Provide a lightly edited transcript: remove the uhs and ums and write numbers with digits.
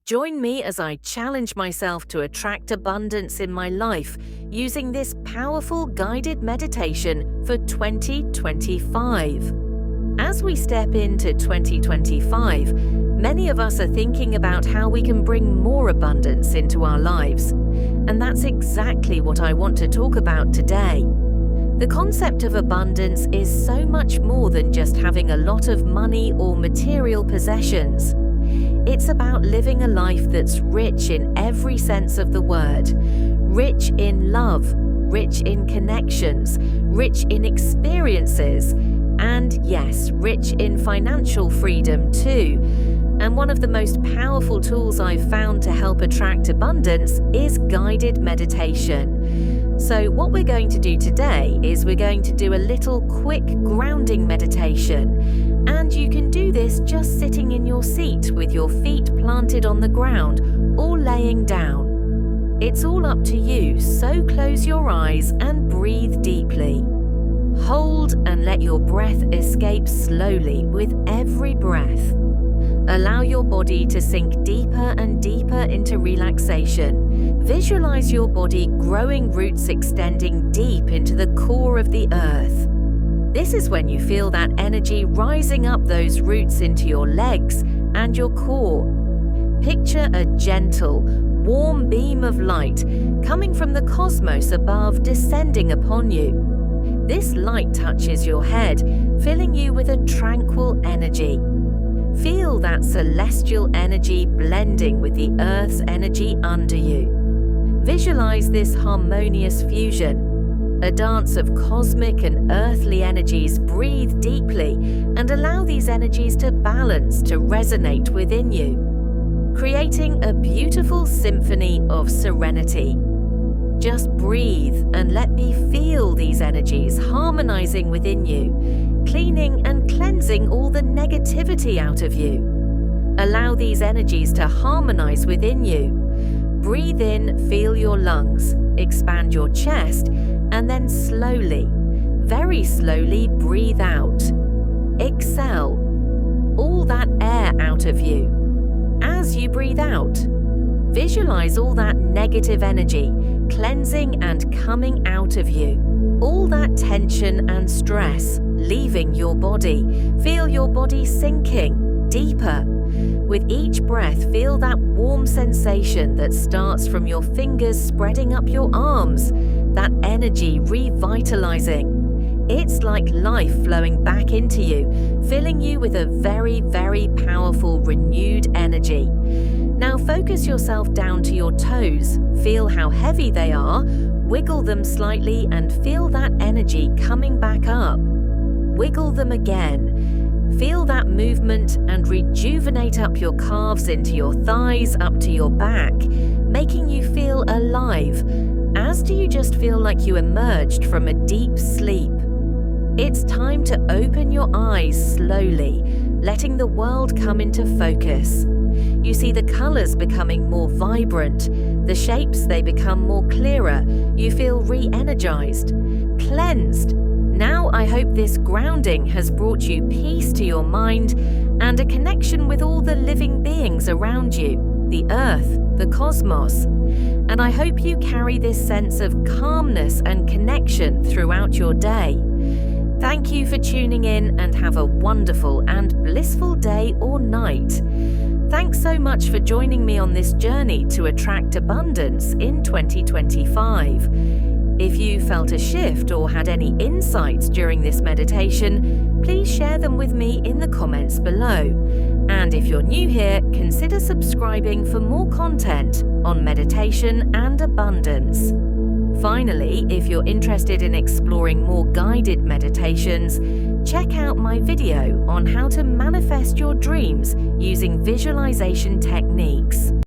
Join me as I challenge myself to attract abundance in my life using this powerful guided meditation for 2025. As we step into 2025, many of us are thinking about how we can bring more abundance into our lives. And that's exactly what I want to talk about today. The concept of abundance is so much more than just having a lot of money or material possessions. It's about living a life that's rich in every sense of the word. Rich in love, rich in connections, rich in experiences, and yes, rich in financial freedom too. And one of the most powerful tools I've found to help attract abundance is guided meditation. So what we're going to do today is we're going to do a little quick grounding meditation. And you can do this just sitting in your seat with your feet planted on the ground or laying down. It's all up to you, so close your eyes and breathe deeply. Hold and let your breath escape slowly with every breath. Allow your body to sink deeper and deeper into relaxation. Visualize your body growing roots extending deep into the core of the earth. This is when you feel that energy rising up those roots into your legs and your core. Picture a gentle, warm beam of light coming from the cosmos above descending upon you. This light touches your head, filling you with a tranquil energy. Feel that celestial energy blending with the Earth's energy under you. Visualize this harmonious fusion, a dance of cosmic and earthly energies. Breathe deeply and allow these energies to balance, to resonate within you, creating a beautiful symphony of serenity. Just breathe and let me feel these energies harmonizing within you, cleaning and cleansing all the negativity out of you. Allow these energies to harmonize within you. Breathe in, feel your lungs, expand your chest, and then slowly, very slowly breathe out. Exhale all that air out of you. As you breathe out, visualize all that negative energy cleansing and coming out of you. All that tension and stress leaving your body. Feel your body sinking deeper. With each breath, feel that warm sensation that starts from your fingers spreading up your arms, that energy revitalizing. It's like life flowing back into you, filling you with a very, very powerful renewed energy. Now focus yourself down to your toes. Feel how heavy they are. Wiggle them slightly and feel that energy coming back up. Wiggle them again. Feel that movement and rejuvenate up your calves into your thighs, up to your back, making you feel alive. As do you just feel like you emerged from a deep sleep? It's time to open your eyes slowly, letting the world come into focus. You see the colors becoming more vibrant, the shapes they become more clearer. You feel re-energized, cleansed. Now I hope this grounding has brought you peace to your mind and a connection with all the living beings around you, the earth, the cosmos. And I hope you carry this sense of calmness and connection throughout your day. Thank you for tuning in and have a wonderful and blissful day or night. Thanks so much for joining me on this journey to attract abundance in 2025. If you felt a shift or had any insights during this meditation, please share them with me in the comments below. And if you're new here, consider subscribing for more content on meditation and abundance. Finally, if you're interested in exploring more guided meditations, check out my video on how to manifest your dreams using visualization techniques.